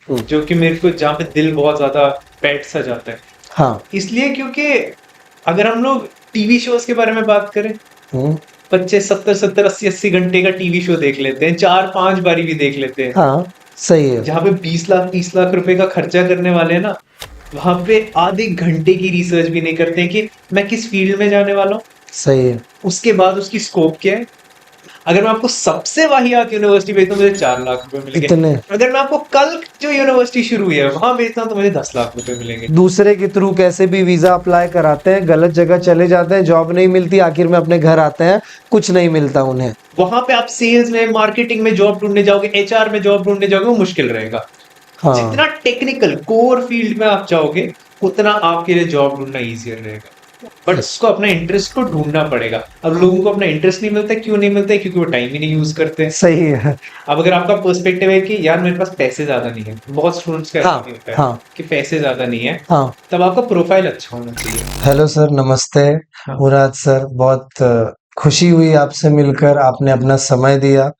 हम्म। जो कि मेरे को जहाँ पे दिल बहुत ज्यादा बैठ सा जाता है। हाँ। इसलिए क्योंकि अगर हम लोग टीवी शोज के बारे में बात करें, हम्म। बच्चे 70-70 80-80 घंटे का टीवी शो देख लेते हैं, 4-5 बारी भी देख लेते हैं। हाँ, सही है। जहाँ पे 20 लाख 30 लाख रुपए का खर्चा करने वाले हैं ना, वहां पे आधे घंटे की रिसर्च भी नहीं करते हैं कि मैं किस फील्ड में जाने वाला हूँ, सही है। उसके बाद उसकी स्कोप क्या है। अगर मैं आपको सबसे वाहियात यूनिवर्सिटी भेजता हूँ, मुझे 4 लाख रुपए मिलेंगे। इतने अगर मैं आपको कल जो यूनिवर्सिटी शुरू हुई है वहां भेजता हूँ तो मुझे 10 लाख रुपए मिलेंगे। दूसरे के थ्रू कैसे भी वीजा अप्लाई कराते हैं, गलत जगह चले जाते हैं, जॉब नहीं मिलती, आखिर में अपने घर आते हैं, कुछ नहीं मिलता उन्हें। वहां पे आप सेल्स में मार्केटिंग में जॉब ढूंढने जाओगे, एचआर में जॉब ढूंढने जाओगे, वो मुश्किल रहेगा। हाँ। जितना टेक्निकल कोर फील्ड में आप जाओगे, उतना आपके लिए जॉब ढूंढना इजियर रहेगा। बट उसको अच्छा। अपना इंटरेस्ट को ढूंढना पड़ेगा। अब लोगों को अपना इंटरेस्ट नहीं मिलता, क्यों नहीं मिलता है? क्योंकि वो टाइम ही नहीं यूज करते हैं। सही है। अब अगर आपका पर्सपेक्टिव है कि यार मेरे पास पैसे ज्यादा नहीं है, बहुत स्टूडेंट्स का ऐसा हाँ। भी होता है हाँ। कि पैसे ज्यादा नहीं है, हाँ। तब आपका प्रोफाइल अच्छा होना चाहिए। हेलो सर, नमस्ते। हाँ। मुराद सर, बहुत खुशी हुई आपसे मिलकर, आपने अपना समय दिया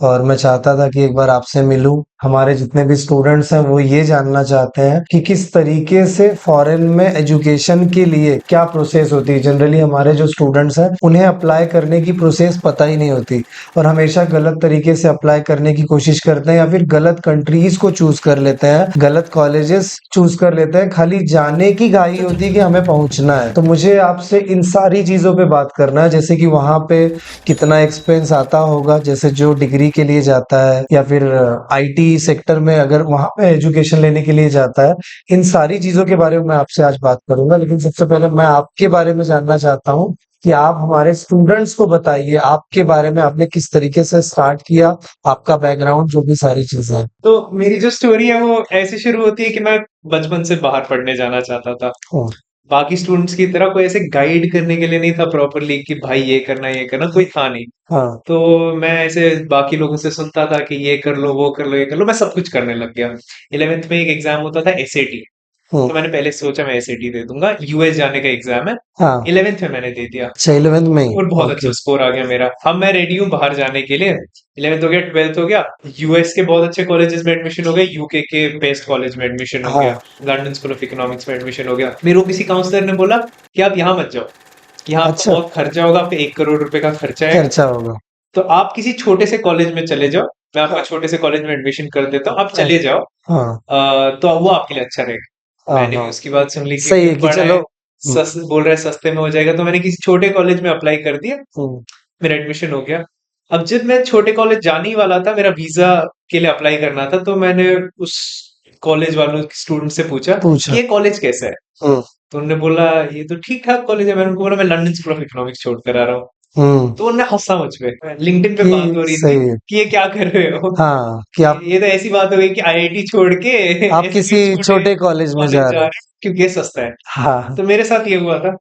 और मैं चाहता था कि एक बार आपसे मिलूं। हमारे जितने भी स्टूडेंट्स हैं वो ये जानना चाहते हैं कि किस तरीके से फॉरेन में एजुकेशन के लिए क्या प्रोसेस होती है। जनरली हमारे जो स्टूडेंट्स हैं उन्हें अप्लाई करने की प्रोसेस पता ही नहीं होती और हमेशा गलत तरीके से अप्लाई करने की कोशिश करते हैं या फिर गलत कंट्रीज को चूज कर लेते हैं, गलत कॉलेजेस चूज कर लेते हैं। खाली जाने की घाई होती है कि हमें पहुंचना है। तो मुझे आपसे इन सारी चीजों पे बात करना है, जैसे कि वहां पे कितना एक्सपेंस आता होगा, जैसे जो डिग्री के लिए जाता है या फिर आईटी सेक्टर में अगर वहां पे एजुकेशन लेने के लिए जाता है। इन सारी चीजों के बारे में मैं आपसे आज बात करूंगा, लेकिन सबसे पहले मैं आपके बारे में जानना चाहता हूँ कि आप हमारे स्टूडेंट्स को बताइए आपके बारे में, आपने किस तरीके से स्टार्ट किया, आपका बैकग्राउंड, जो भी सारी चीजें हैं। तो मेरी जो स्टोरी है वो ऐसे शुरू होती है कि मैं बचपन से बाहर पढ़ने जाना चाहता था। हाँ। बाकी स्टूडेंट्स की तरह कोई ऐसे गाइड करने के लिए नहीं था प्रॉपरली कि भाई ये करना, कोई था नहीं। हाँ। तो मैं ऐसे बाकी लोगों से सुनता था कि ये कर लो, वो कर लो, ये कर लो, मैं सब कुछ करने लग गया। 11th में एक एग्जाम होता था एसएटी। हम्म। तो मैंने पहले सोचा मैं एसएटी दे दूंगा, यूएस जाने का एग्जाम है। हाँ। 11th में मैंने दे दिया अच्छा, 11th में ही। और बहुत अच्छा ओके। स्कोर आ गया मेरा। अब मैं रेडी हूँ बाहर जाने के लिए। 11th हो गया, 12th हो गया, यूएस के बहुत अच्छे कॉलेजेस में एडमिशन हो गया, यूके के बेस्ट कॉलेज में एडमिशन हो गया, हाँ। लंदन स्कूल ऑफ इकोनॉमिक्स में एडमिशन हो गया। मेरे को किसी काउंसलर ने बोला कि आप यहाँ मत जाओ, यहाँ आपका अच्छा। बहुत खर्चा होगा, आप पे 1 करोड़ रुपए का खर्चा है। खर्चा होगा। तो आप किसी छोटे से कॉलेज में चले जाओ, मैं आपका हाँ। छोटे से कॉलेज में एडमिशन कर देता हूँ, आप हाँ। चले जाओ। हाँ। तो वो आपके लिए अच्छा रहेगा। हाँ। मैंने भी हाँ। उसकी बात सुन ली सही क्योंकि है कि बड़ा चलो। है, बोल रहा है सस्ते में हो जाएगा, तो मैंने किसी छोटे कॉलेज में अप्लाई कर दिया। हम्म। मेरा एडमिशन हो गया। अब जब मैं छोटे कॉलेज जाने ही वाला था, मेरा वीजा के लिए अप्लाई करना था, तो मैंने उस कॉलेज वालों स्टूडेंट से पूछा कि पूछा। ये कॉलेज कैसा है। हम्म। तो उन्होंने बोला ये तो ठीक ठाक कॉलेज है। मैंने उनको बोला मैं लंदन स्कूल ऑफ इकोनॉमिक्स छोड़ कर आ रहा हूँ। हम्म। तो उन्होंने हंसा मुझ पे, लिंक्डइन पे कि बात हो रही थी सही है। कि ये क्या कर रहे हो। हाँ, कि आप ये तो ऐसी बात हो गई कि आईआईटी छोड़ के आप ऐसे किसी छोटे छोटे कॉलेज में कॉलेज जा जा रहे रहे हैं। हैं क्योंकि ये सस्ता है। हाँ। तो मेरे साथ ये हुआ था।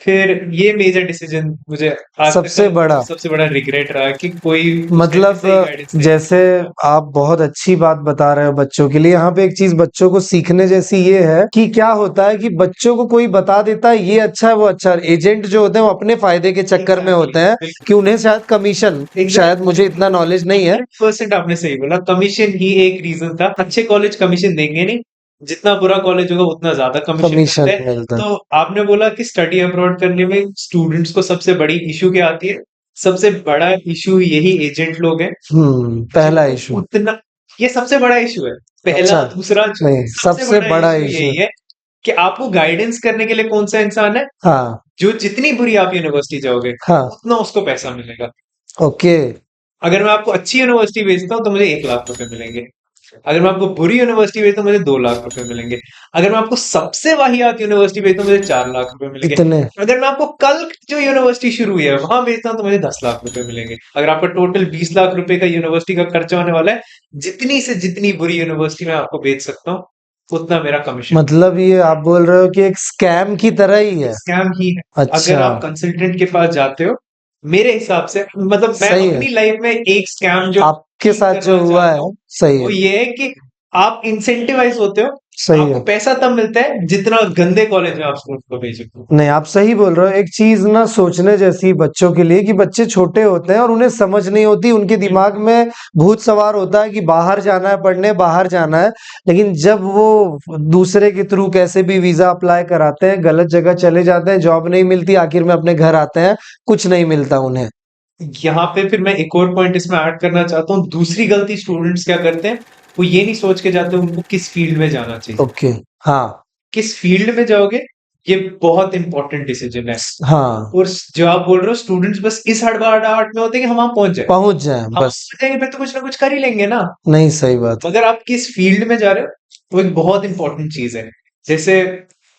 फिर ये मेजर डिसीजन मुझे आज तक का सबसे बड़ा सबसे बड़ा रिग्रेट रहा कि कोई उस टाइम पे मतलब सही गाइडेंस नहीं जैसे आप बहुत अच्छी बात बता रहे हो बच्चों के लिए। यहाँ पे एक चीज बच्चों को सीखने जैसी ये है कि क्या होता है कि बच्चों को कोई बता देता है ये अच्छा है वो अच्छा है। एजेंट जो होते हैं वो अपने फायदे के चक्कर में एग्जैक्टली होते हैं बिल्कुल कि उन्हें शायद कमीशन, शायद मुझे इतना नॉलेज नहीं है। 100% आपने सही बोला, कमीशन ही एक रीजन था। अच्छे कॉलेज कमीशन देंगे नहीं, जितना बुरा कॉलेज होगा उतना ज्यादा कमीशन कमीशन करते हैं। मिलता है। तो आपने बोला कि स्टडी अब्रॉड करने में स्टूडेंट्स को सबसे बड़ी इशू क्या आती है? सबसे बड़ा इशू यही एजेंट लोग हैं जो पहला इशू। उतना, ये सबसे बड़ा इशू है। पहला अच्छा। दूसरा नहीं, सबसे सबसे बड़ा बड़ा इशू इशू। यही है कि आपको गाइडेंस करने के लिए कौन सा इंसान है। हाँ। जो जितनी बुरी आप यूनिवर्सिटी जाओगे हाँ। उतना उसको पैसा मिलेगा। ओके। अगर मैं आपको अच्छी यूनिवर्सिटी भेजता हूँ तो मुझे 1 लाख रुपए मिलेंगे। अगर मैं आपको बुरी यूनिवर्सिटी भेजता हूँ मुझे 2 लाख रुपए मिलेंगे। अगर मैं आपको सबसे वाहियात यूनिवर्सिटी भेजता हूँ मुझे 4 लाख रुपए मिलेंगे। इतने। अगर मैं आपको कल जो यूनिवर्सिटी शुरू हुई है वहां भेजता हूँ तो मुझे 10 लाख रुपए मिलेंगे। अगर आपका टोटल 20 लाख रुपए का यूनिवर्सिटी का खर्चा होने वाला है, जितनी से जितनी बुरी यूनिवर्सिटी मैं आपको भेज सकता हूँ उतना मेरा कमीशन। मतलब ये आप बोल रहे हो कि एक स्कैम की तरह ही है। स्कैम ही है। अगर अच्छा। आप कंसल्टेंट के पास जाते हो, मेरे हिसाब से, मतलब मैं सही है। अपनी लाइफ में एक स्कैम जो आपके ठीक साथ जो करना हुआ चाहता है हूँ सही वो है। ये है कि आप इंसेंटिवाइज होते हो। सही आपको है। पैसा तब मिलता है जितना गंदे कॉलेज में आप स्टूडेंट को भेजोगे। नहीं, आप सही बोल रहे हो। एक चीज ना सोचने जैसी बच्चों के लिए कि बच्चे छोटे होते हैं और उन्हें समझ नहीं होती, उनके दिमाग में भूत सवार होता है कि बाहर जाना है पढ़ने, बाहर जाना है। लेकिन जब वो दूसरे के थ्रू कैसे भी वीजा अप्लाई कराते हैं, गलत जगह चले जाते हैं, जॉब नहीं मिलती, आखिर में अपने घर आते हैं, कुछ नहीं मिलता उन्हें। यहाँ पे फिर मैं एक और पॉइंट इसमें ऐड करना चाहता हूँ। दूसरी गलती स्टूडेंट्स क्या करते हैं, वो ये नहीं सोच के जाते उनको किस फील्ड में जाना चाहिए। ओके। हाँ। किस फील्ड में जाओगे, ये बहुत इंपॉर्टेंट डिसीजन है। हाँ। और जो आप बोल रहे हो, स्टूडेंट्स बस इस हड़बड़ाहट में होते हैं कि हम वहां पहुंच जाए, पहुंच जाए हम बस। पहुंच जाएंगे फिर तो कुछ ना कुछ कर ही लेंगे ना। नहीं, सही बात है। मगर आप किस फील्ड में जा रहे हो, वो एक बहुत इंपॉर्टेंट चीज है। जैसे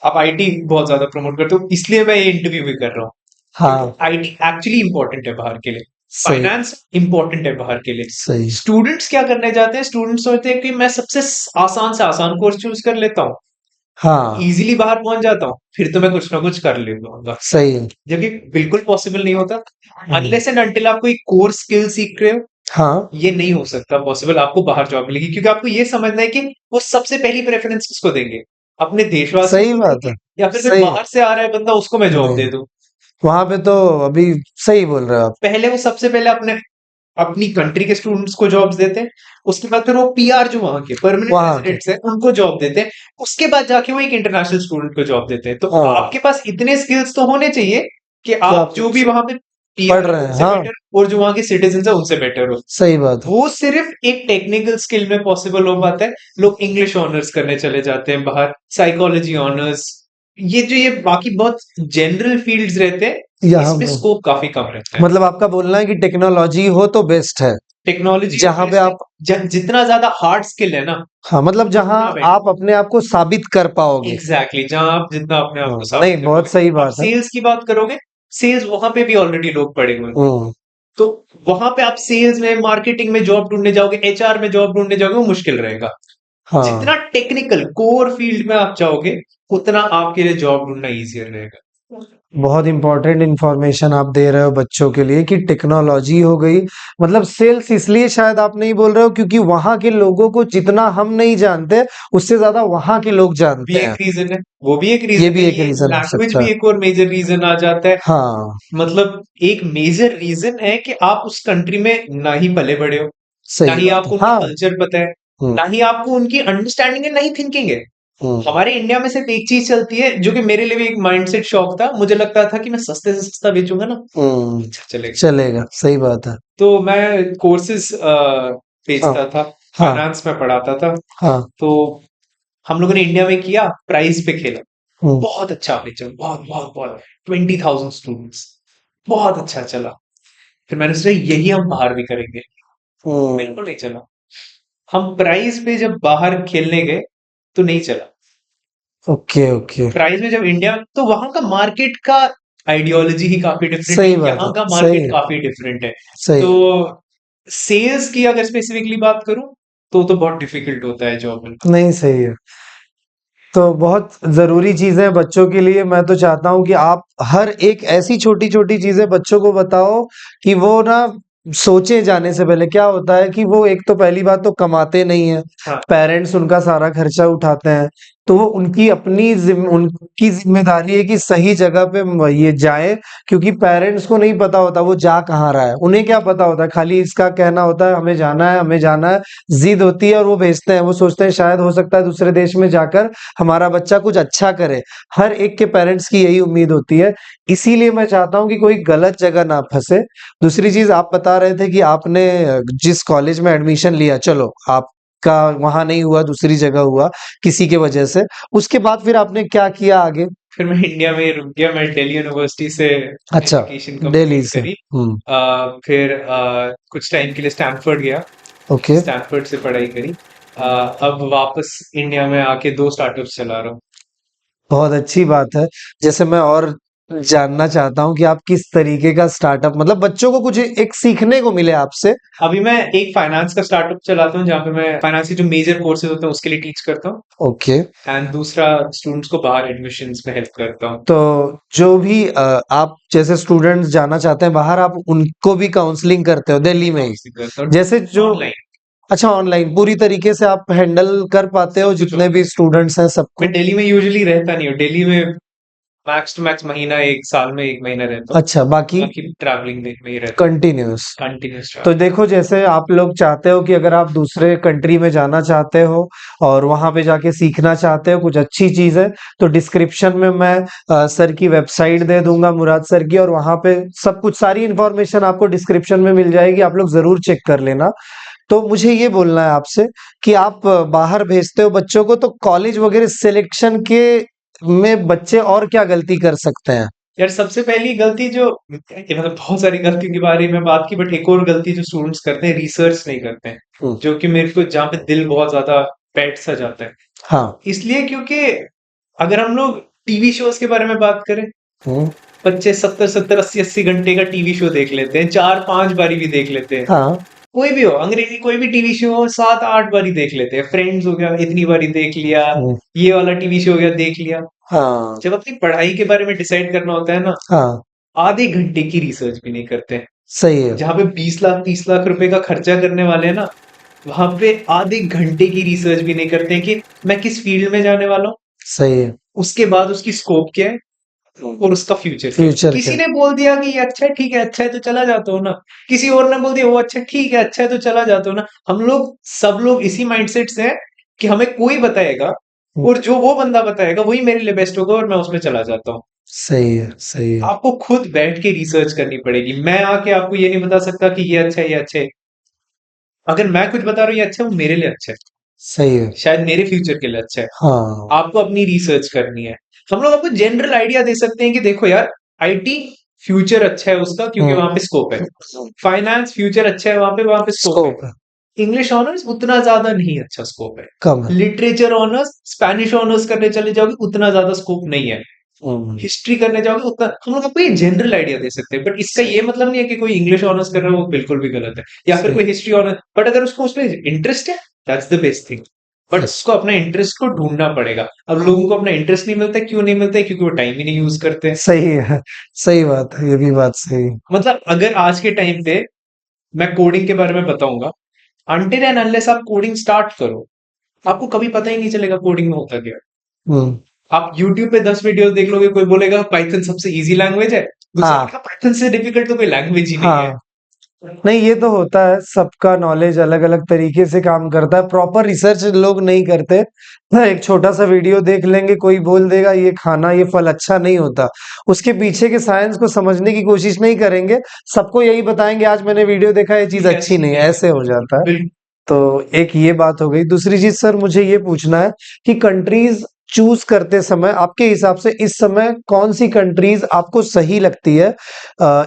आप आईटी बहुत ज्यादा प्रमोट करते हो, इसलिए मैं ये इंटरव्यू भी कर रहा हूँ, क्योंकि हाँ। आईटी एक्चुअली इंपॉर्टेंट है बाहर के लिए। सही। फाइनेंस इंपॉर्टेंट है बाहर के लिए। सही। स्टूडेंट्स क्या करने जाते हैं, स्टूडेंट्स सोचते हैं कि मैं सबसे आसान से आसान कोर्स चूज कर लेता हूँ, हाँ। इजीली बाहर पहुंच जाता हूँ, फिर तो मैं कुछ ना कुछ कर ले लूंगा। सही है। जबकि बिल्कुल पॉसिबल नहीं होता। हम्म। अनलेस एंड अनटिल आप कोई कोर स्किल सीख रहे हो, हाँ। ये नहीं हो सकता पॉसिबल आपको बाहर जॉब मिलेगी। क्योंकि आपको ये समझना है कि वो सबसे पहली प्रेफरेंस किसको देंगे, अपने देशवासियों सही को बात देंगे, है। या फिर कोई सही। बाहर से आ रहा है बंदा उसको मैं जॉब नहीं, दे दूं। वहां पे तो अभी सही बोल रहे हो आप। पहले वो सबसे पहले अपने अपनी कंट्री के स्टूडेंट्स को जॉब्स देते हैं, उसके बाद फिर वो पीआर जो वहां के परमानेंट वहां के। रेजिडेंट्स हैं उनको जॉब देते हैं, उसके बाद जाके वो एक इंटरनेशनल स्टूडेंट को जॉब देते हैं। तो हाँ। आपके पास इतने स्किल्स तो होने चाहिए कि क्या आप आप जो भी वहां पे पढ़ पीआर है रहे हैं? उनसे हाँ। बेटर, और जो वहां के सिटीजन है उनसे बेटर हो। सही बात है। वो सिर्फ एक टेक्निकल स्किल में पॉसिबल हो पाता है। लोग इंग्लिश ऑनर्स करने चले जाते हैं बाहर, साइकोलॉजी ऑनर्स, ये बाकी बहुत जनरल फील्ड्स रहते हैं, यहाँ इसमें पे स्कोप काफी कम रहता है। मतलब आपका बोलना है कि टेक्नोलॉजी हो तो बेस्ट है, टेक्नोलॉजी जहां पे बेस्ट है। आप। जितना ज्यादा हार्ड स्किल है ना, हाँ, मतलब जहां उतना बेटर। आप अपने आप को साबित कर पाओगे। एग्जैक्टली, जहां आप जितना अपने आप हाँ, को साबित नहीं, कर बहुत पाओगे। सही आप बात है। सेल्स की बात करोगे, सेल्स वहां पे भी ऑलरेडी लोग पड़े हुए हैं। हम्म। तो वहां पे आप सेल्स में, मार्केटिंग में जॉब ढूंढने जाओगे, एचआर में जॉब ढूंढने जाओगे, वो मुश्किल रहेगा। हाँ। जितना टेक्निकल कोर फील्ड में आप जाओगे, उतना आपके लिए जॉब ढूंढना इजियर रहेगा। बहुत इंपॉर्टेंट इंफॉर्मेशन आप दे रहे हो बच्चों के लिए कि टेक्नोलॉजी हो गई। मतलब सेल्स इसलिए शायद आप नहीं बोल रहे हो क्योंकि वहां के लोगों को जितना हम नहीं जानते, उससे ज्यादा वहां के लोग भी जानते एक हैं। रीजन है, वो भी एक ये रीजन है, भी एक ये रीजन हो लैंग्वेज सकता भी है। एक और मेजर रीजन आ जाता है। हाँ। मतलब एक मेजर रीजन है कि आप उस कंट्री में ना ही पले बड़े हो, ना सही ही बात है। आपको उनका हाँ। कल्चर पता है, हम्म। ना ही आपको उनकी अंडरस्टैंडिंग है, ना ही थिंकिंग है। हम्म। हमारे इंडिया में सिर्फ एक चीज चलती है, जो कि मेरे लिए भी एक माइंडसेट शॉक था। मुझे लगता था कि मैं सस्ते से सस्ता बेचूंगा ना, हम्म। अच्छा चलेगा। चलेगा, सही बात है। तो मैं कोर्सेज हाँ। बेचता था, हाँ। फाइनेंस में पढ़ाता था। हाँ। तो हम लोगों ने इंडिया में किया, प्राइस पे खेला, हम्म। बहुत अच्छा बेचा, बहुत बहुत बहुत, 20,000 स्टूडेंट्स, बहुत अच्छा चला। फिर मैंने सोचा यही हम बाहर भी करेंगे, हम्म। बिल्कुल नहीं चला। हम प्राइस पे जब बाहर खेलने गए तो नहीं चला। Okay, okay. प्राइस में जब इंडिया, तो वहां का मार्केट का आइडियोलॉजी ही काफी डिफरेंट है, सही बात यहाँ है। का सही मार्केट है। काफी डिफरेंट है। सही तो है। सेल्स की अगर स्पेसिफिकली बात करूं, तो बहुत डिफिकल्ट होता है जॉब मिलना। नहीं, सही है। तो बहुत ज़रूरी चीज़ें हैं बच्चों के लिए। मैं तो चाहता हूँ कि आप हर एक ऐसी छोटी-छोटी चीज़ें बच्चों को बताओ कि वो ना सोचें जाने से पहले। क्या होता है कि वो एक तो पहली बात तो कमाते नहीं हैं, हाँ, पेरेंट्स उनका सारा खर्चा उठाते हैं, तो वो उनकी ज़िम्मेदारी है कि सही जगह पे ये जाएँ, क्योंकि पेरेंट्स को नहीं पता होता वो जा कहाँ रहा है। उन्हें क्या पता होता है, खाली इसका कहना होता है हमें जाना है, हमें जाना है, ज़िद होती है और वो भेजते हैं। वो सोचते हैं शायद हो सकता है दूसरे देश में जाकर हमारा बच्चा कुछ अच्छा करे। हर एक के पेरेंट्स की यही उम्मीद होती है। इसीलिए मैं चाहता हूँ कि कोई गलत जगह ना फंसे। दूसरी चीज़ आप बता रहे थे कि आपने जिस कॉलेज में एडमिशन लिया, चलो आपका वहाँ नहीं हुआ, दूसरी जगह हुआ किसी के वजह से। उसके बाद फिर आपने क्या किया आगे? फिर मैं इंडिया में ही रुक गया। मैं दिल्ली यूनिवर्सिटी से अच्छा, एजुकेशन दिल्ली कंप्लीट से। करी। हुँ। फिर कुछ टाइम के लिए स्टैनफोर्ड गया, ओके। स्टैनफोर्ड से पढ़ाई करी। अब वापस इंडिया में आके दो स्टार्टअप्स चला रहा हूँ। बहुत अच्छी बात है। जैसे मैं और जानना चाहता हूँ कि आप किस तरीके का स्टार्टअप, मतलब बच्चों को कुछ एक सीखने को मिले आपसे। अभी मैं एक फाइनेंस का स्टार्टअप चलाता हूँ, जहाँ पे मैं फाइनेंस के जो मेजर कोर्सेज होते हैं उसके लिए टीच करता हूँ, ओके। एंड दूसरा स्टूडेंट्स को बाहर एडमिशन्स में हेल्प करता हूँ। तो जो भी आप जैसे स्टूडेंट्स जाना चाहते हैं बाहर, आप उनको भी काउंसलिंग करते हो दिल्ली में ही? काउंसलिंग करता हूँ जैसे जो ऑनलाइन। अच्छा, ऑनलाइन पूरी तरीके से आप हैंडल कर पाते हो सब कुछ जितने होता भी है। स्टूडेंट्स हैं सबको? मैं दिल्ली में यूजुअली रहता नहीं हूँ, दिल्ली में मैक्स टू मैक्स महीना, एक साल में 1 महीना रहता हूँ। अच्छा, बाकी बाकी ट्रैवलिंग में ही रहता हूँ, कंटिन्यूअस। कंटिन्यूस तो ट्रैवल। देखो, जैसे आप लोग चाहते हो कि अगर आप दूसरे कंट्री में जाना चाहते हो और वहां पे जाके सीखना चाहते हो कुछ अच्छी चीज है, तो डिस्क्रिप्शन में मैं सर की वेबसाइट दे दूंगा, मुराद सर की, और वहां पे सब कुछ सारी इंफॉर्मेशन आपको डिस्क्रिप्शन में मिल जाएगी, आप लोग जरूर चेक कर लेना। तो मुझे ये बोलना है आपसे कि आप बाहर भेजते हो बच्चों को, तो कॉलेज वगैरह सिलेक्शन के में बच्चे और क्या गलती कर सकते हैं? यार सबसे पहली गलती जो, ये मतलब बहुत सारी गलतियों के बारे में बात की, बट एक और गलती जो स्टूडेंट्स करते हैं, रिसर्च नहीं करते हैं, हम्म, जो कि मेरे को जहाँ पे दिल बहुत ज्यादा बैठ सा जाता है। हाँ। इसलिए क्योंकि अगर हम लोग टीवी शोज के बारे में बात करें, हम्म, बच्चे 70-70, 80-80 घंटे का टीवी शो देख लेते हैं, 4-5 बारी भी देख लेते हैं। हाँ। कोई भी हो, अंग्रेजी कोई भी टीवी शो हो, 7-8 बारी देख लेते हैं। फ्रेंड्स हो गया, इतनी बारी देख लिया। हम्म, ये वाला टीवी शो हो गया, देख लिया। हाँ। जब अपनी पढ़ाई के बारे में डिसाइड करना होता है ना, हाँ, आधे घंटे की रिसर्च भी नहीं करते हैं। सही है। जहां पे 20 लाख 30 लाख रुपए का खर्चा करने वाले हैं ना, वहां पे आधे घंटे की रिसर्च भी नहीं करते हैं कि मैं किस फील्ड में जाने वाला हूँ, सही है। उसके बाद उसकी स्कोप क्या है, और उसका फ्यूचर क्या है। फ्यूचर किसी क्या? ने बोल दिया कि ये अच्छा है, ठीक है, अच्छा है तो चला जाता हो ना। किसी और ने बोल दिया वो अच्छा है, ठीक है, अच्छा है तो चला जाता हो ना। हम लोग सब लोग इसी माइंडसेट से हैं कि हमें कोई बताएगा, और जो वो बंदा बताएगा वही मेरे लिए बेस्ट होगा, और मैं उसमें चला जाता हूँ। सही है, सही है। आपको खुद बैठ के रिसर्च करनी पड़ेगी। मैं आके आपको ये नहीं बता सकता कि ये अच्छा है, ये अच्छा है। अगर मैं कुछ बता रहा हूँ ये अच्छा है, वो मेरे लिए अच्छा है, सही है। शायद मेरे फ्यूचर के लिए अच्छा है। हाँ। आपको अपनी रिसर्च करनी है। हम लोग आपको जनरल आइडिया दे सकते हैं कि देखो यार, आईटी फ्यूचर अच्छा है उसका, क्योंकि हम्म। वहां पे स्कोप है। फाइनेंस फ्यूचर अच्छा है, वहां पे स्कोप है। स्कोप है। इंग्लिश ऑनर्स उतना ज्यादा नहीं अच्छा स्कोप है। कम है। लिटरेचर ऑनर्स, स्पेनिश ऑनर्स करने चले जाओगे, उतना ज्यादा स्कोप नहीं है। हम्म। हिस्ट्री करने जाओगे उतना, हम लोग आपको ये जनरल आइडिया दे सकते हैं, बट इसका ये मतलब नहीं है कि कोई इंग्लिश ऑनर्स कर रहा है वो बिल्कुल भी गलत है, या फिर सही। कोई हिस्ट्री ऑनर्स। बट अगर उसको उसमें इंटरेस्ट है, that's the best thing. But yes. उसको अपना इंटरेस्ट को ढूंढना पड़ेगा। अब लोगों को अपना इंटरेस्ट नहीं मिलता है, क्यों नहीं मिलता है? क्योंकि वो टाइम ही नहीं यूज करते हैं। सही है। सही बात है, ये भी बात सही है। मतलब अगर आज के टाइम पे मैं कोडिंग के बारे में बताऊंगा, अनटिल एंड अनलेस आप कोडिंग स्टार्ट करो, आपको कभी पता ही नहीं चलेगा कोडिंग में होता क्या है। हम्म। आप YouTube पे 10 वीडियोस देख लोगे, कोई बोलेगा पाइथन सबसे इजी लैंग्वेज है, दूसरा हाँ। बोलेगा पाइथन से डिफिकल्ट तो कोई लैंग्वेज ही नहीं है। हाँ। नहीं, ये तो होता है, सबका नॉलेज अलग अलग तरीके से काम करता है, प्रॉपर रिसर्च लोग नहीं करते। हाँ, एक छोटा सा वीडियो देख लेंगे, कोई बोल देगा ये खाना ये फल अच्छा नहीं होता, उसके पीछे के साइंस को समझने की कोशिश नहीं करेंगे, सबको यही बताएंगे आज मैंने वीडियो देखा ये चीज ये अच्छी अच्छी नहीं है, नहीं है, ऐसे हो जाता है। बिल्कुल। तो एक ये बात हो गई। दूसरी चीज सर, मुझे ये पूछना है कि कंट्रीज चूज करते समय आपके हिसाब से इस समय कौन सी कंट्रीज आपको सही लगती है?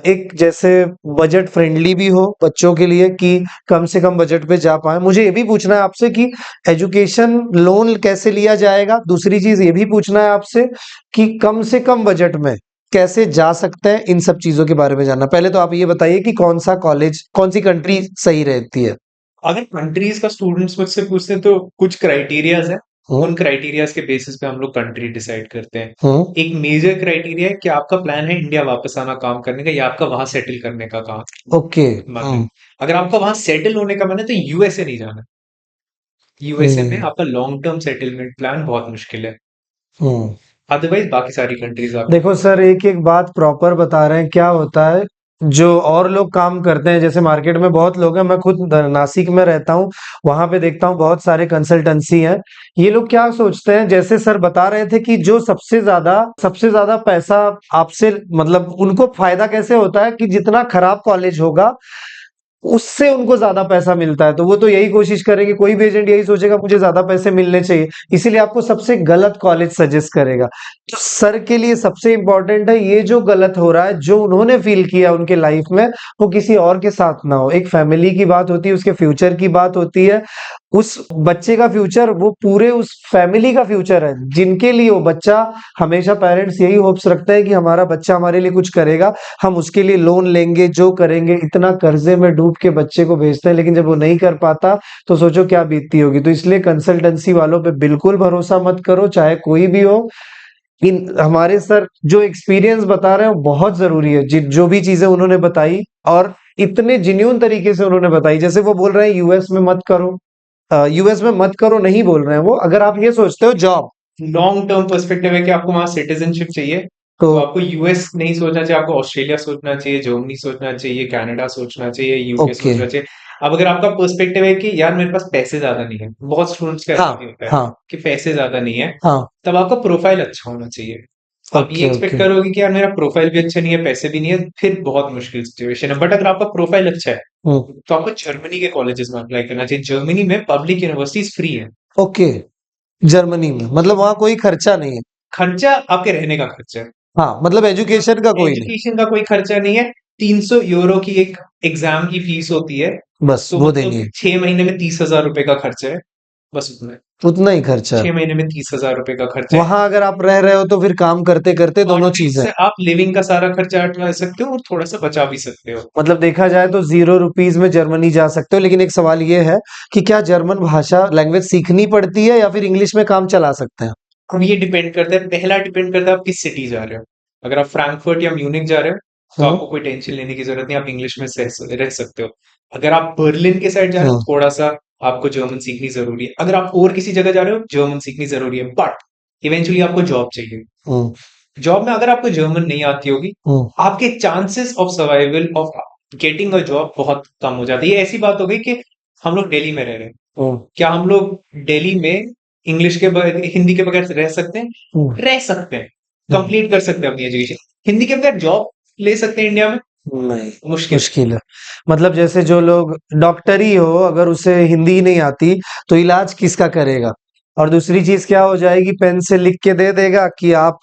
एक जैसे बजट फ्रेंडली भी हो बच्चों के लिए, कि कम से कम बजट पे जा पाए। मुझे ये भी पूछना है आपसे कि एजुकेशन लोन कैसे लिया जाएगा। दूसरी चीज ये भी पूछना है आपसे कि कम से कम बजट में कैसे जा सकते हैं। इन सब चीजों के बारे में जानना। पहले तो आप ये बताइए कि कौन सा कॉलेज, कौन सी कंट्री सही रहती है? अगर कंट्रीज का स्टूडेंट्स मुझसे पूछते हैं तो कुछ क्राइटेरियाज है। हम्म। उन क्राइटेरियाज के बेसिस पे हम लोग कंट्री डिसाइड करते हैं। हम्म। एक मेजर क्राइटेरिया है कि आपका प्लान है इंडिया वापस आना काम करने का, या आपका वहां सेटल करने का काम ओके। मन है। अगर आपका वहां सेटल होने का मन है तो यूएसए नहीं जाना। यूएसए में हम्म। आपका लॉन्ग टर्म सेटलमेंट प्लान बहुत मुश्किल है। हम्म। अदरवाइज बाकी सारी कंट्रीज आप। देखो सर, एक एक बात प्रॉपर बता रहे हैं। क्या होता है, जो और लोग काम करते हैं, जैसे मार्केट में बहुत लोग हैं, मैं खुद नासिक में रहता हूँ, वहां पे देखता हूँ बहुत सारे कंसल्टेंसी हैं। ये लोग क्या सोचते हैं, जैसे सर बता रहे थे कि जो सबसे ज्यादा पैसा आपसे, मतलब उनको फायदा कैसे होता है कि जितना खराब कॉलेज होगा उससे उनको ज्यादा पैसा मिलता है, तो वो तो यही कोशिश करेंगे, कोई भी एजेंट यही सोचेगा मुझे ज्यादा पैसे मिलने चाहिए, इसीलिए आपको सबसे गलत कॉलेज सजेस्ट करेगा। तो सर के लिए सबसे इंपॉर्टेंट है ये जो गलत हो रहा है, जो उन्होंने फील किया उनके लाइफ में, वो किसी और के साथ ना हो। एक फैमिली की बात होती है, उसके फ्यूचर की बात होती है, उस बच्चे का फ्यूचर वो पूरे उस फैमिली का फ्यूचर है, जिनके लिए वो बच्चा, हमेशा पेरेंट्स यही होप्स रखते हैं कि हमारा बच्चा हमारे लिए कुछ करेगा, हम उसके लिए लोन लेंगे, जो करेंगे, इतना कर्जे में डूब के बच्चे को भेजते हैं, लेकिन जब वो नहीं कर पाता तो सोचो क्या बीतती होगी। तो इसलिए कंसल्टेंसी वालों पे बिल्कुल भरोसा मत करो, चाहे कोई भी हो। इन हमारे सर जो एक्सपीरियंस बता रहे हैं वो बहुत जरूरी है, जो भी चीजें उन्होंने बताई, और इतने जेन्युइन तरीके से उन्होंने बताई। जैसे वो बोल रहे हैं यूएस में मत करो, यूएस में मत करो नहीं बोल रहे हैं वो, अगर आप ये सोचते हो जॉब, लॉन्ग टर्म पर्सपेक्टिव है कि आपको वहां सिटीजनशिप चाहिए, तो तो आपको यूएस नहीं सोचना चाहिए, आपको ऑस्ट्रेलिया सोचना चाहिए, जर्मनी सोचना चाहिए, कनाडा सोचना चाहिए, यूके ओके, सोचना चाहिए। अब अगर आपका पर्सपेक्टिव है कि यार मेरे पास पैसे ज्यादा नहीं है, बहुत स्टूडेंट्स का हाँ, ऐसा भी होता है हाँ, कि पैसे ज्यादा नहीं है, हाँ, तब आपका प्रोफाइल अच्छा होना चाहिए। आप ये ओके, एक्सपेक्ट ओके, करोगे कि यार मेरा प्रोफाइल भी अच्छा नहीं है, पैसे भी नहीं है, फिर बहुत मुश्किल सिचुएशन है। बट अगर आपका प्रोफाइल अच्छा है, हुँ, तो आपको जर्मनी के कॉलेजेस में अप्लाई करना चाहिए। जर्मनी में पब्लिक यूनिवर्सिटीज फ्री है। ओके, जर्मनी में मतलब वहाँ कोई खर्चा नहीं है। खर्चा आपके रहने का खर्चा है, हाँ, मतलब एजुकेशन का कोई नहीं, एजुकेशन का कोई खर्चा नहीं है। 300 यूरो की एक एग्जाम की फीस होती है, बस तो वो देनी मतलब है, 6 महीने में 30,000 रुपए का खर्चा है, बस उतना है। उतना ही खर्चा है। 6 महीने में 30,000 रुपए का खर्चा है। वहाँ अगर आप रह रहे हो तो फिर काम करते-करते और दोनों ट्वीट चीज़ें। से आप लिविंग का सारा खर्चा हटा सकते हो और थोड़ा सा बचा भी सकते हो। मतलब देखा जाए तो ₹0 में जर्मनी जा सकते हो, लेकिन एक सवाल ये है कि क्या जर्मन भाषा लैंग्वेज सीखनी पड़ती है या फिर इंग्लिश में काम चला सकते हैं? अब ये डिपेंड करता है, पहला डिपेंड करता है आप किस सिटी जा रहे हो। अगर आप फ्रैंकफर्ट या म्यूनिख जा रहे हो, तो हुँ, आपको कोई टेंशन लेने की जरूरत नहीं, आप इंग्लिश में रह सकते हो। अगर आप बर्लिन के साइड जा रहे हो, हुँ, थोड़ा सा आपको जर्मन सीखनी जरूरी है। अगर आप और किसी जगह जा रहे हो, जर्मन सीखनी जरूरी है। बट इवेंचुअली आपको जॉब चाहिए। हुँ, जॉब में अगर आपको जर्मन नहीं आती होगी, हुँ, आपके chances of survival of getting a job बहुत कम हो जाती है। ये ऐसी बात हो गई कि हम लोग दिल्ली में रह रहे हैं, हुँ, क्या हम लोग दिल्ली में इंग्लिश के बगैर, हिंदी के बगैर रह सकते हैं? हुँ, रह सकते हैं, हुँ, कंप्लीट कर सकते हैं अपनी एजुकेशन। हिंदी के बगैर जॉब ले सकते हैं इंडिया में? नहीं, मुश्किल है। मुश्किल है। मतलब जैसे जो लोग डॉक्टर ही हो, अगर उसे हिंदी ही नहीं आती, तो इलाज किसका करेगा? और दूसरी चीज़ क्या हो जाएगी, पेन से लिख के दे देगा कि आप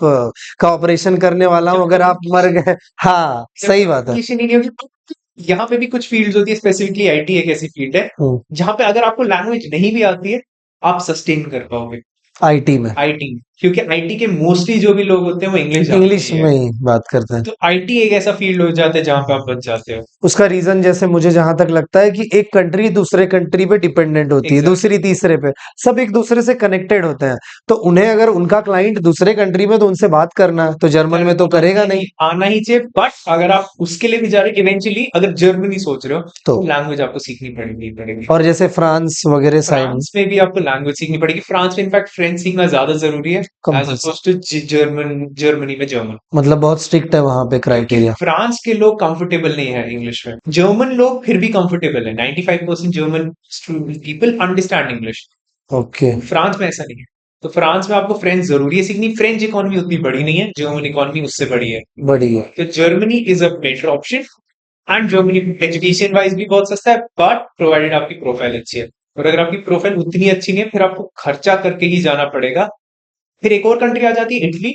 का ऑपरेशन करने वाला हूँ, जब अगर आप मर कम्युनिकेशन गए। हाँ, जब सही बात है। कम्युनिकेशन ही नहीं होगी, तो यहाँ पे भी कुछ फील्ड्स होती है, स्पेसिफिकली आईटी एक ऐसी फील्ड है हुँ, जहां पे अगर आपको लैंग्वेज नहीं भी आती है, आप सस्टेन कर पाओगे आईटी में, आईटी में। क्योंकि आईटी के मोस्टली जो भी लोग होते हैं वो इंग्लिश जानते इंग्लिश ही है। में ही बात करते हैं। तो आईटी एक ऐसा फील्ड हो जाता है जहां पे आप बच जाते हो। उसका रीज़न जैसे मुझे जहाँ तक लगता है कि एक कंट्री दूसरे कंट्री पे डिपेंडेंट होती है, एग्जैक्टली। दूसरी तीसरे पे, सब एक दूसरे से कनेक्टेड होते हैं। तो उन्हें अगर उनका क्लाइंट दूसरे कंट्री में तो उनसे बात करना है, तो जर्मन में तो करेगा नहीं। आना ही चाहिए। बट अगर आप उसके लिए भी जा रहे हो, इवेंचुअली अगर जर्मनी सोच रहे हो, तो तो लैंग्वेज आपको सीखनी पड़ेगी। और जैसे फ्रांस वगैरह साइड में फ्रांस में भी आपको लैंग्वेज सीखनी पड़ेगी। फ्रांस में इनफैक्ट फ्रेंच सीखना ज्यादा जरूरी है, as compulsory, opposed to Germany में जर्मन। मतलब बहुत स्ट्रिक्ट है वहाँ पे क्योंकि क्राइटेरिया। फ्रांस के लोग कंफर्टेबल नहीं है इंग्लिश में, जर्मन लोग फिर भी कंफर्टेबल है। 95% German people understand English. Okay, France में ऐसा नहीं है। तो फ्रांस में आपको फ्रेंच जरूरी है सीखनी। फ्रेंच इकोनॉमी उतनी बड़ी नहीं है, जर्मन इकोनॉमी उससे बड़ी है। बढ़िया। तो Germany is a better option. And Germany education wise भी बहुत सस्ता है, बट प्रोवाइडेड आपकी प्रोफाइल अच्छी है। और अगर आपकी प्रोफाइल उतनी अच्छी नहीं है, फिर आपको खर्चा करके ही जाना पड़ेगा। फिर एक और कंट्री आ जाती है, इटली।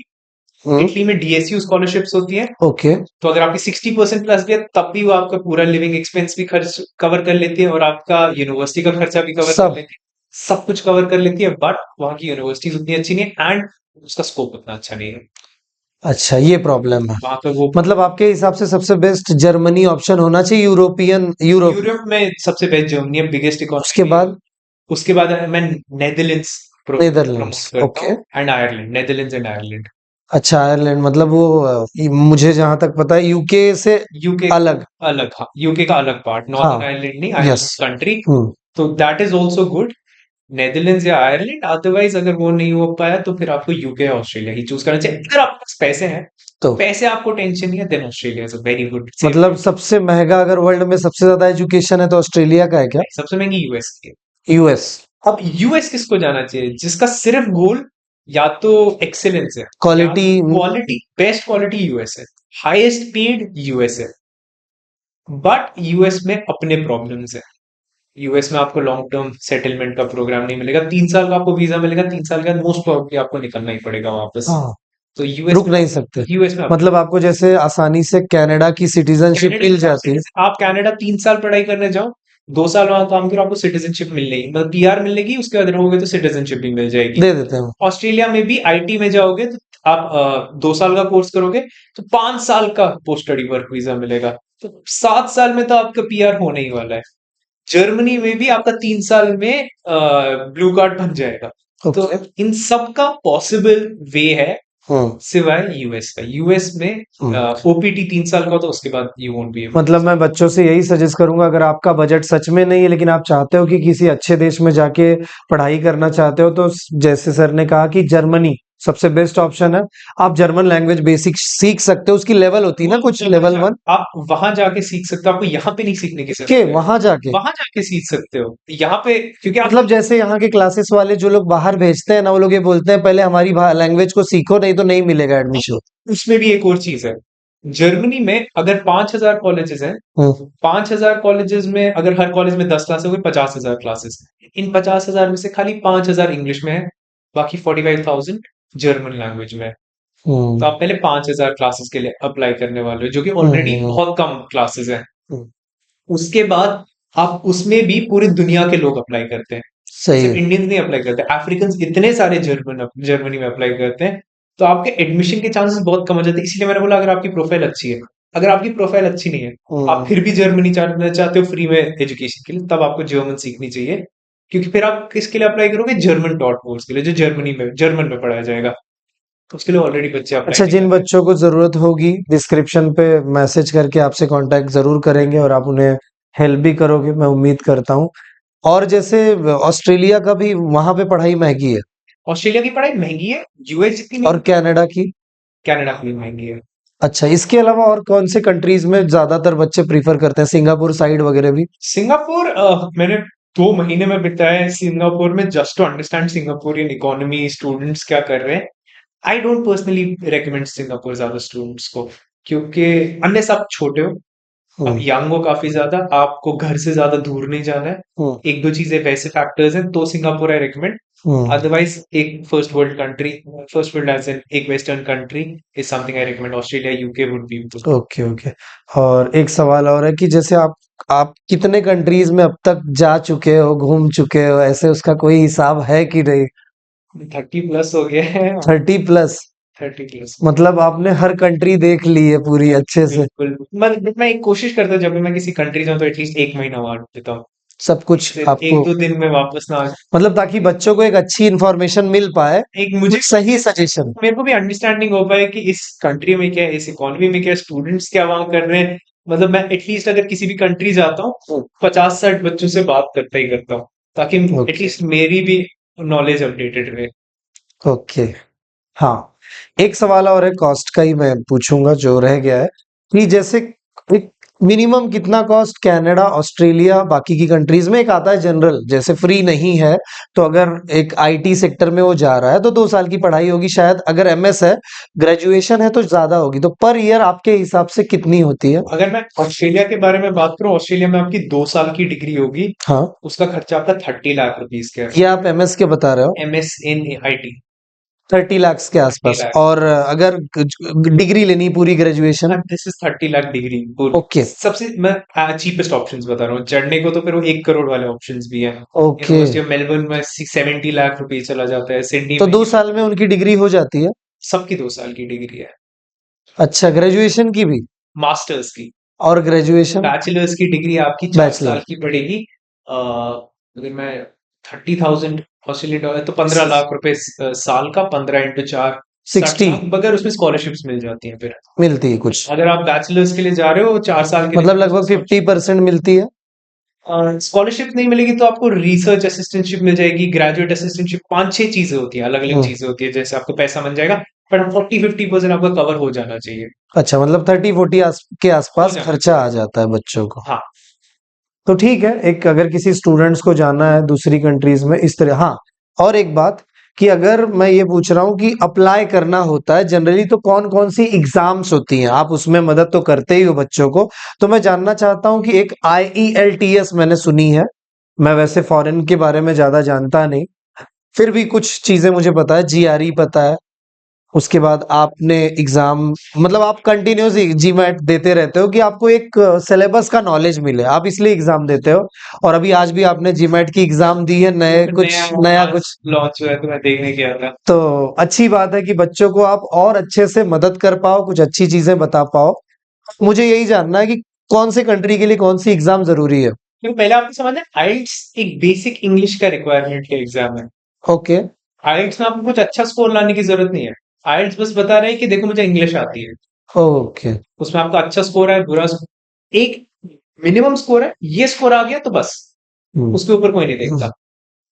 हुँ, इटली में डीएसयू स्कॉलरशिप्स होती है। ओके, तो अगर आपकी 60% प्लस भी है, तब भी वो आपका पूरा लिविंग एक्सपेंस भी खर्च कवर कर लेती है, और आपका यूनिवर्सिटी का खर्चा भी कवर कर सब। लेती है। सब कुछ कवर कर लेती है। बट वहां की यूनिवर्सिटीज उतनी अच्छी नहीं है, एंड उसका स्कोप उतना अच्छा नहीं है। अच्छा, ये प्रॉब्लम है। वहां पे वो मतलब आपके हिसाब से सबसे बेस्ट जर्मनी ऑप्शन होना चाहिए, यूरोप। यूरोप में सबसे बेस्ट जर्मनी है, बिगेस्ट उसके इकोनॉमी। बाद उसके बाद मैं नेदरलैंड्स नीदरलैंड्स, प्रमोट करता ओके। हूँ, and Ireland, Netherlands and Ireland. अच्छा, आयरलैंड मतलब वो मुझे जहां तक पता है यूके से यूके अलग। अलग, हाँ, यूके का अलग पार्ट, हाँ, नॉर्दर्न आयरलैंड नहीं, यस। Ireland country. हम्म, तो that is also good, Netherlands या आयरलैंड। अदरवाइज अगर वो नहीं हो पाया, तो फिर आपको यूके या ऑस्ट्रेलिया ही चूज करना चाहिए। अगर आपके पास पैसे हैं, तो पैसे आपको टेंशन नहीं है, then Australia is a very good safe. मतलब सबसे महंगा अगर वर्ल्ड में सबसे ज्यादा एजुकेशन है तो ऑस्ट्रेलिया का है क्या? सबसे महंगी यूएस की है। यूएस। अब यूएस किसको जाना चाहिए? जिसका सिर्फ गोल या तो एक्सेलेंस है, या quality. Quality, best quality US है, हाईएस्ट पेड यूएस है। बट यूएस में अपने प्रॉब्लम्स है। यूएस में आपको लॉन्ग टर्म सेटलमेंट का प्रोग्राम नहीं मिलेगा। 3 साल का आपको वीजा मिलेगा, 3 साल के बाद मोस्ट प्रोबेबली आपको निकलना ही पड़ेगा वापस। हाँ, तो यूएस रुक में नहीं सकते। आप मतलब आपको जैसे आसानी से कनाडा की सिटीजनशिप कनाडा मिल के हिसाब से, जाती है। जैसे आप कनाडा 3 साल पढ़ाई करने जाओ, 2 साल वहां काम करो, आपको सिटीजनशिप मिलेगी, मतलब पीआर मिलेगी। उसके बाद रहोगे तो सिटीजनशिप भी मिल जाएगी। दे देते हैं। ऑस्ट्रेलिया में भी आईटी में जाओगे, तो आप 2 साल का कोर्स करोगे, तो 5 साल का पोस्ट स्टडी वर्क वीजा मिलेगा। तो 7 साल में तो आपका पीआर होने ही वाला है। जर्मनी में भी आपका 3 साल में ब्लू कार्ड बन जाएगा। तो ओके। इन सब का पॉसिबल वे है। सिवाय यूएस का। यूएस में ओपीटी 3 साल का होता है, उसके बाद यू वोंट बी। मतलब मैं बच्चों से यही सजेस्ट करूंगा, अगर आपका बजट सच में नहीं है लेकिन आप चाहते हो कि किसी अच्छे देश में जाके पढ़ाई करना चाहते हो, तो जैसे सर ने कहा कि जर्मनी सबसे बेस्ट ऑप्शन है। आप जर्मन लैंग्वेज बेसिक सीख सकते हो, उसकी लेवल होती है ना कुछ, लेवल 1 आप वहां जाके सीख सकते हो, आपको यहाँ पे नहीं सीखने की जरूरत के है। वहां जाके। वहां जाके सीख सकते हो यहाँ पे, क्योंकि आप मतलब जैसे यहाँ के क्लासेस वाले जो लोग बाहर भेजते हैं ना, वो लोग ये बोलते हैं पहले हमारी लैंग्वेज को सीखो, नहीं तो नहीं मिलेगा एडमिशन। उसमें भी एक और चीज है। जर्मनी में अगर 5,000 कॉलेजेस हैं, हम्म 5,000 कॉलेजेस में अगर हर कॉलेज में 10 क्लासेस हो गए, 50,000 क्लासेस। इन 50,000 में से खाली 5,000 इंग्लिश में है, बाकी 45,000 जर्मन लैंग्वेज में है। तो हम्म आप पहले 5,000 क्लासेस के लिए अप्लाई करने वाले हो, जो कि ऑलरेडी हम्म बहुत कम क्लासेस हैं। हम्म, उसके बाद आप उसमें भी पूरी दुनिया के लोग अप्लाई करते हैं, सही सिर्फ है। इंडियंस नहीं अप्लाई करते, अफ्रीकन इतने सारे जर्मनी में अप्लाई करते हैं। तो आपके एडमिशन के चांसेस बहुत कम हो जाते हैं। इसलिए मैंने बोला अगर आपकी प्रोफाइल अच्छी है, अगर आपकी प्रोफाइल अच्छी नहीं है, आप हम्म फिर भी जर्मनी जाना चाहते हो फ्री में एजुकेशन के लिए, तब आपको जर्मन सीखनी चाहिए। क्योंकि फिर आप किसके लिए अप्लाई करोगे? जर्मन डॉट कोर्स के लिए, जो जर्मन में पढ़ाया जाएगा। तो उसके लिए ऑलरेडी बच्चे अप्लाई अच्छा, नहीं जिन करते। बच्चों को जरूरत होगी डिस्क्रिप्शन पे मैसेज करके आपसे कांटेक्ट जरूर करेंगे और आप उन्हें हेल्प भी करोगे, मैं उम्मीद करता हूँ। और जैसे ऑस्ट्रेलिया का भी, वहां पे पढ़ाई महंगी है? ऑस्ट्रेलिया की पढ़ाई महंगी है, यूएस जितनी और नहीं, कनाडा की? कनाडा की भी महंगी है। अच्छा, इसके अलावा और कौन से कंट्रीज में ज्यादातर बच्चे प्रीफर करते हैं, सिंगापुर साइड वगैरह भी? सिंगापुर मैंने 2 महीने में बिताया है सिंगापुर में, just to understand Singaporean economy, students क्या कर रहे हैं। I don't personally recommend Singapore ज्यादा स्टूडेंट्स को, क्योंकि अनलेस आप छोटे हो, आप हम्म यंग हो काफी ज्यादा, आपको घर से ज्यादा दूर नहीं जाना है, हम्म एक दो चीजें वैसे फैक्टर्स हैं, तो Singapore I recommend. Hmm otherwise एक first world country, first world as an एक western country is something I recommend. Australia, UK would be. Okay okay. और एक सवाल और है कि जैसे आप कितने कंट्रीज में अब तक जा चुके हो, घूम चुके हो, ऐसे उसका कोई हिसाब है कि नहीं? 30+ हो गया है। 30+? 30+। मतलब आपने हर कंट्री देख ली है पूरी अच्छे से? बिल्कुल, मैं एक कोशिश करता हूँ जब भी मैं किसी कंट्री जाऊँ तो एटलीस्ट 1 महीना वहां देता हूँ, सब कुछ सिर्फ आपको, 1-2 दिन में वापस ना आ जाऊं। मतलब ताकि बच्चों को एक अच्छी इंफॉर्मेशन मिल पाए, एक मुझे, कुछ सही सजेशन। मेरे को भी अंडरस्टैंडिंग हो पाए कि इस कंट्री में क्या है, इस इकोनॉमी में क्या है, स्टूडेंट्स क्या वहां कर रहे हैं। मतलब मैं एटलीस्ट अगर किसी भी कंट्री जाता हूँ, 50-60 बच्चों से बात करता ही करता हूँ, ताकि ओके एटलीस्ट मेरी भी नॉलेज अपडेटेड रहे। ओके। हाँ, एक सवाल और है, कॉस्ट का ही मैं पूछूंगा जो रह गया है, कि जैसे एक मिनिमम कितना कॉस्ट कनाडा, ऑस्ट्रेलिया, बाकी की कंट्रीज में, एक आता है जनरल, जैसे फ्री नहीं है, तो अगर एक आईटी सेक्टर में वो जा रहा है तो 2 साल की पढ़ाई होगी शायद, अगर एमएस है, ग्रेजुएशन है तो ज्यादा होगी, तो पर ईयर आपके हिसाब से कितनी होती है? अगर मैं ऑस्ट्रेलिया के बारे में बात करूं, ऑस्ट्रेलिया में आपकी 2 साल की डिग्री होगी, हाँ, उसका खर्चा आपका 30 लाख रुपीज का ये आप एमएस के बता रहे हो? है। MS in IT। 30 लाख के 30 आसपास? लाख और अगर डिग्री लेनी पूरी graduation? This is 30 lakh degree. Okay सबसे मैं चीपेस्ट ऑप्शंस बता रहा हूँ, चढ़ने को तो फिर वो 1 करोड़ वाले ऑप्शंस भी हैं। ओके। यूनिवर्सिटी ऑफ मेलबर्न में 70 लाख रुपए चला जाता है, सिडनी तो में। 2 साल में उनकी डिग्री हो जाती है? सबकी 2 साल की डिग्री है। अच्छा, ग्रेजुएशन की भी? मास्टर्स की, और ग्रेजुएशन? बैचलर्स की डिग्री आपकी 4 साल बैचलर? की पड़ेगी। अगर मैं 30,000 ऑस्ट्रेलियन डॉलर, तो 15 लाख रुपए साल का, 15 × 4 60 60? लाख मगर उसमें स्कॉलरशिप्स मिल जाती हैं फिर। मिलती है कुछ? अगर आप बैचलर्स के लिए जा रहे हो 4 साल के मतलब लिए, लगभग 50% मिलती है? स्कॉलरशिप नहीं मिलेगी तो आपको रिसर्च असिस्टेंटशिप मिल जाएगी, ग्रेजुएट असिस्टेंटशिप, 5-6 चीजें होती हैं, अलग अलग हम्म चीजें होती है, जैसे आपको पैसा मिल जाएगा। पर 40-50% आपका कवर हो जाना चाहिए। अच्छा, मतलब 30-40 के हो आसपास जाना खर्चा चाहिए। आ जाता है बच्चों को? हाँ। तो ठीक है, एक अगर किसी स्टूडेंट्स को जाना है दूसरी कंट्रीज में इस तरह, हाँ, और एक बात, कि अगर मैं ये पूछ रहा हूँ कि अप्लाई करना होता है जनरली तो कौन कौन सी एग्जाम्स होती हैं, आप उसमें मदद तो करते ही हो बच्चों को, तो मैं जानना चाहता हूँ कि एक IELTS मैंने सुनी है, मैं वैसे फॉरेन के बारे में ज्यादा जानता नहीं, फिर भी कुछ चीजें मुझे पता है, GRE पता है, उसके बाद आपने एग्जाम, मतलब आप कंटिन्यूस जीमैट देते रहते हो कि आपको एक सिलेबस का नॉलेज मिले, आप इसलिए एग्जाम देते हो, और अभी आज भी आपने जीमैट की एग्जाम दी है, नए कुछ नया नया आज कुछ, लॉन्च हुआ है तो मैं देखने गया था। तो अच्छी बात है कि बच्चों को आप और अच्छे से मदद कर पाओ, कुछ अच्छी चीजें बता पाओ। मुझे यही जानना है कि कौन से कंट्री के लिए कौन सी एग्जाम जरूरी है? क्योंकि पहले आपको समझना है, आइल्स एक बेसिक इंग्लिश का रिक्वायरमेंट का एग्जाम है। ओके। आइल्स में आपको कुछ अच्छा स्कोर लाने की जरूरत नहीं है। आइल्स बस बता रहे हैं कि देखो मुझे इंग्लिश आती है, ओके। उसमें आपका अच्छा स्कोर है बुरा एक मिनिमम स्कोर है, ये स्कोर आ गया तो बस हम्म। उसके ऊपर कोई नहीं देखता।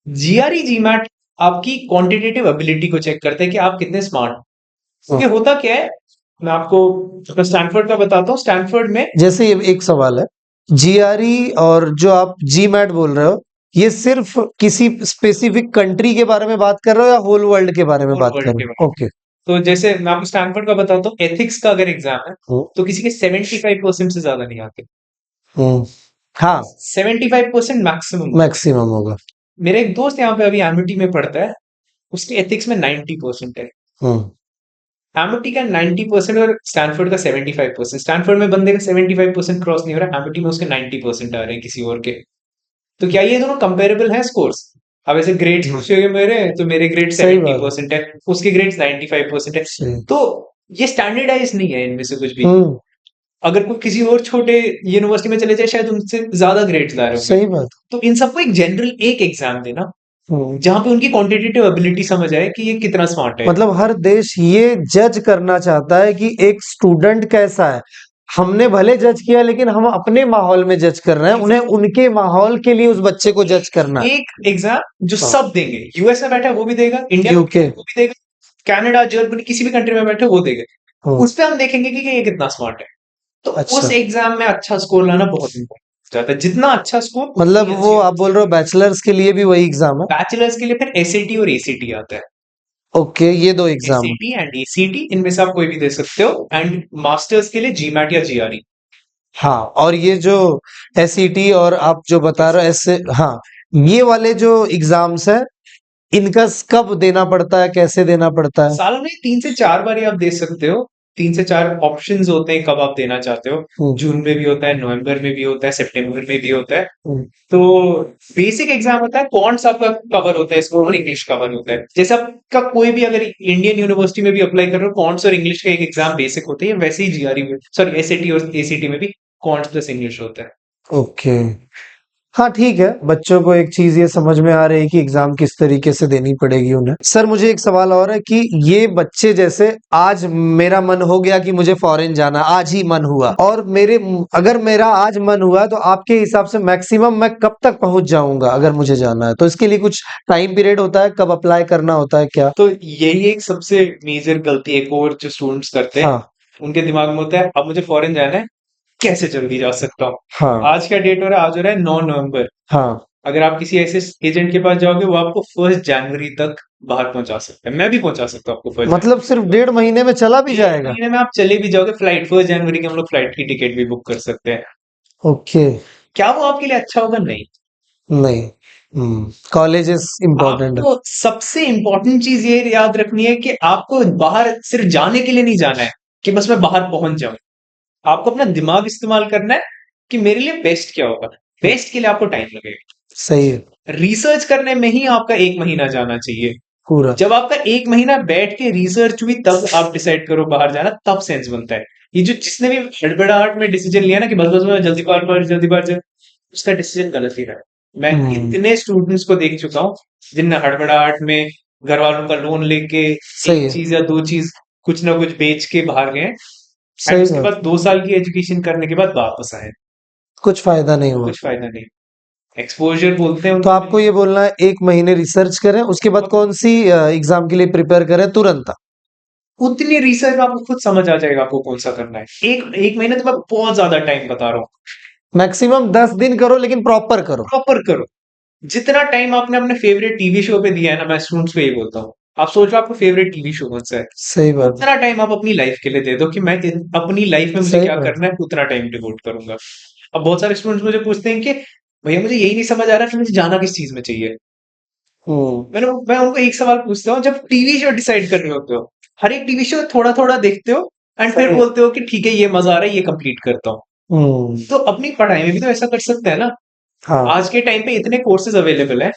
जीआरई जीमैट आपकी क्वांटिटेटिव एबिलिटी को चेक करते हैं कि आप कितने स्मार्ट। क्योंकि होता क्या है, मैं आपको अपना स्टैनफोर्ड का बताता हूँ। स्टैनफोर्ड में जैसे ये एक सवाल है, जीआरई और जो आप जी मैट बोल रहे हो, ये सिर्फ किसी स्पेसिफिक कंट्री के बारे में बात कर रहे हो या होल वर्ल्ड के बारे में होल बात कर वर्ल्ड के रहे बारे हो? में। ओके। तो जैसे मैं आपको स्टैनफोर्ड का बताता हूँ, एथिक्स का अगर एग्जाम है तो किसी के 75% से ज्यादा नहीं आते। हम्म। हाँ, 75% मैक्सिमम। मैक्सिमम होगा। मेरा एक दोस्त यहाँ पे अभी एमिटी में पढ़ता है, उसके एथिक्स में 90% है। हम्म। एमिटी का 90% और स्टैनफोर्ड का 75%। स्टैनफोर्ड में बंदे का 75% क्रॉस नहीं हो रहा, एमिटी में उसके 90% आ रहे हैं किसी और के। तो क्या ये दोनों कंपेरेबल हैं स्कोर्स? अब ऐसे ग्रेड्स पूछोगे मेरे, तो मेरे ग्रेड सही बात 70% है, उसके ग्रेड्स 95% है। सही। तो ये स्टैंडर्डाइज नहीं है इनमें से कुछ भी। हम्म। अगर कोई किसी और छोटे यूनिवर्सिटी में चले जाए, शायद उनसे ज्यादा ग्रेड्स ला रहे होंगे। सही बात। तो इन सबको एक जनरल एक एग्जाम देना, हम्म। जहां पे उनकी क्वांटिटेटिव एबिलिटी समझ आए कि ये कितना स्मार्ट है। मतलब हर देश ये जज करना चाहता है कि एक स्टूडेंट कैसा है। हमने भले जज किया, लेकिन हम अपने माहौल में जज कर रहे हैं, उन्हें उनके माहौल के लिए उस बच्चे को जज करना है। एक एग्जाम जो हाँ। सब देंगे, यूएस में बैठा है वो भी देगा, इंडिया में यूके। वो भी देगा, कनाडा जर्मनी किसी भी कंट्री में बैठे वो देगा। हम्म। उस पे हम देखेंगे कि ये कितना स्मार्ट है। तो अच्छा। उस एग्जाम में अच्छा स्कोर लाना बहुत इंपॉर्टेंट हो जाता है। जितना अच्छा स्कोर, मतलब वो आप बोल रहे हो बैचलर्स के लिए भी वही एग्जाम है? बैचलर्स के लिए फिर एसएटी और एसीटी आता है। ओके, ये दो एग्जाम है। एसएटी एंड एसीटी, इनमें से आप कोई भी दे सकते हो। एंड मास्टर्स के लिए जीमैट या जीआरई। हाँ, और ये जो एसईटी और आप जो बता रहे हो ऐसे, हाँ, ये वाले जो एग्जाम्स है, इनका कब देना पड़ता है, कैसे देना पड़ता है? साल में 3 से 4 बार आप दे सकते हो। 3 से 4 ऑप्शंस होते हैं कब आप देना चाहते हो। जून में भी होता है, नवंबर में भी होता है, सितंबर में भी होता है। तो बेसिक एग्जाम होता है, कौन आपका कवर होता है इसको, और इंग्लिश कवर होता है। जैसे आपका कोई भी अगर इंडियन यूनिवर्सिटी में भी अप्लाई कर रहे हो, कौन्स और इंग्लिश का एक एग्जाम बेसिक होते हैं, वैसे ही जीआरई में, सॉरी एसएटी और एसीटी में भी कौन्स प्लस इंग्लिश होता है। ओके। हाँ, ठीक है, बच्चों को एक चीज ये समझ में आ रही है कि एग्जाम किस तरीके से देनी पड़ेगी उन्हें। सर, मुझे एक सवाल और है कि ये बच्चे, जैसे आज मेरा मन हो गया कि मुझे फॉरेन जाना, आज ही मन हुआ, और अगर मेरा आज मन हुआ, तो आपके हिसाब से मैक्सिमम मैं कब तक पहुंच जाऊंगा अगर मुझे जाना है? तो इसके लिए कुछ टाइम पीरियड होता है, कब अप्लाई करना होता है क्या? तो यही एक सबसे मेजर गलती एक और जो स्टूडेंट्स करते हैं, हाँ। उनके दिमाग में होता है अब मुझे फॉरेन जाना है, कैसे जल्दी जा सकता हूँ। हाँ। आज का डेट हो रहा है, आज हो रहा है 9 नवंबर। हाँ। अगर आप किसी ऐसे एजेंट के पास जाओगे, वो आपको 1 जनवरी तक बाहर पहुंचा सकता है। मैं भी पहुंचा सकता हूँ आपको 1 जनवरी मतलब सिर्फ 1.5 महीने में चला भी एक जाएगा? महीने में आप चले भी जाओगे। फ्लाइट 1 जनवरी की हम लोग फ्लाइट की टिकट भी बुक कर सकते हैं। ओके। क्या वो आपके लिए अच्छा होगा? नहीं। नहीं। कॉलेजेस इम्पोर्टेंट है। आपको सबसे इंपॉर्टेंट चीज ये याद रखनी है कि आपको बाहर सिर्फ जाने के लिए नहीं जाना है कि बस मैं बाहर पहुंच जाऊं। आपको अपना दिमाग इस्तेमाल करना है कि मेरे लिए बेस्ट क्या होगा। बेस्ट के लिए आपको टाइम लगेगा। सही है। रिसर्च करने में ही आपका 1 महीना जाना चाहिए। पूरा। जब आपका 1 महीना बैठ के रिसर्च हुई, तब आप डिसाइड करो बाहर जाना, तब सेंस बनता है। ये जो जिसने भी हड़बड़ाहट में डिसीजन लिया ना कि बस बस मैं जल्दी बार उसका डिसीजन गलत ही रहा है। मैं इतने स्टूडेंट्स को देख चुका हूँ जिनने हड़बड़ाहट में घर वालों का लोन लेके सही एक है। चीज या दो चीज कुछ ना कुछ बेच के बाहर गए, एंड सही उसके बात। बाद 2 साल की एजुकेशन करने के बाद वापस आए। कुछ फायदा नहीं हुआ। कुछ फायदा नहीं। एक्सपोजर बोलते हैं तो उनको। आपको ये बोलना है 1 महीने रिसर्च करें, उसके बाद कौन सी एग्जाम के लिए प्रिपेयर करें तुरंत? उतनी रिसर्च में आपको खुद समझ आ जाएगा आपको कौन सा करना है। एक एक महीने तो मैं बहुत ज्यादा टाइम बता रहा हूँ। मैक्सिमम 10 दिन करो, लेकिन प्रॉपर करो। प्रॉपर करो। जितना टाइम आपने अपने फेवरेट टीवी शो पे दिया है ना, मैं स्टूडेंट्स को ये बोलता हूँ, आप सोच लो आपको फेवरेट टीवी शो कौन सा है, सही बात। उतना टाइम आप अपनी लाइफ के लिए दे दो कि मैं अपनी लाइफ में मुझे सही क्या बात। करना है, उतना टाइम डिवोट करूंगा। अब बहुत सारे स्टूडेंट्स मुझे पूछते हैं कि भैया मुझे यही नहीं समझ आ रहा कि मुझे जाना किस चीज में चाहिए। मैं उनको एक सवाल पूछता हूँ, जब टीवी शो डिसाइड कर रहे होते हो, हर एक टीवी शो थोड़ा थोड़ा देखते हो, एंड फिर सही। बोलते हो कि ठीक है ये मजा आ रहा है, ये कंप्लीट करता हूँ। तो अपनी पढ़ाई में भी तो ऐसा कर सकते हैं ना। हाँ। आज के टाइम पे इतने कोर्सेज अवेलेबल है।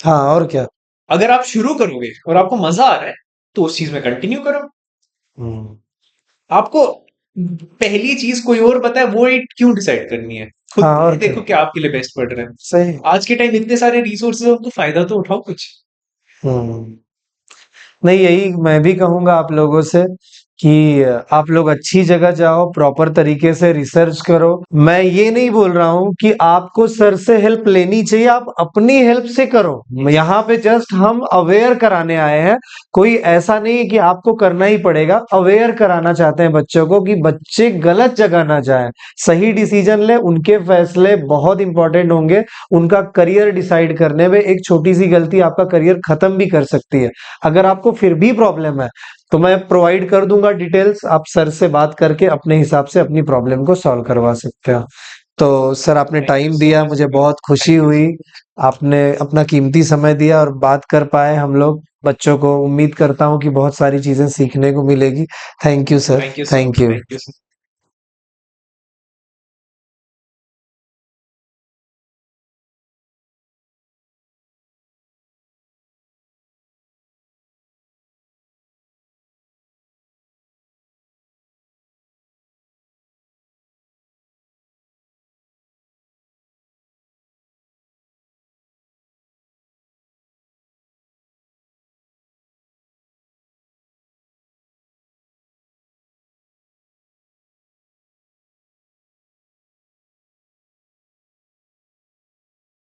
हाँ, और क्या। अगर आप शुरू करोगे और आपको मजा आ रहा है, तो उस चीज में कंटिन्यू करो। हम्म। आपको पहली चीज कोई और बताए वो एक क्यों डिसाइड करनी है? खुद हाँ, और क्या। देखो क्या आपके लिए बेस्ट पड़ रहा है। सही। आज के टाइम इतने सारे रिसोर्सेज हो, तो फायदा तो उठाओ कुछ। हम्म। नहीं, यही मैं भी कहूँगा आप लोगों से कि आप लोग अच्छी जगह जाओ, प्रॉपर तरीके से रिसर्च करो। मैं ये नहीं बोल रहा हूँ कि आपको सर से हेल्प लेनी चाहिए, आप अपनी हेल्प से करो। यहाँ पे जस्ट हम अवेयर कराने आए हैं, कोई ऐसा नहीं है कि आपको करना ही पड़ेगा। अवेयर कराना चाहते हैं बच्चों को कि बच्चे गलत जगह ना जाएं, सही डिसीजन ले। उनके फैसले बहुत इंपॉर्टेंट होंगे उनका करियर डिसाइड करने में। एक छोटी सी गलती आपका करियर खत्म भी कर सकती है। अगर आपको फिर भी प्रॉब्लम है तो मैं प्रोवाइड कर दूंगा डिटेल्स, आप सर से बात करके अपने हिसाब से अपनी प्रॉब्लम को सॉल्व करवा सकते हो। तो सर आपने थैंक यू टाइम सो दिया, मच मुझे सर। बहुत खुशी थैंक यू हुई। आपने अपना कीमती समय दिया और बात कर पाए हम लोग बच्चों को। उम्मीद करता हूँ कि बहुत सारी चीजें सीखने को मिलेगी। Thank you sir, thank you sir thank you. Thank you sir.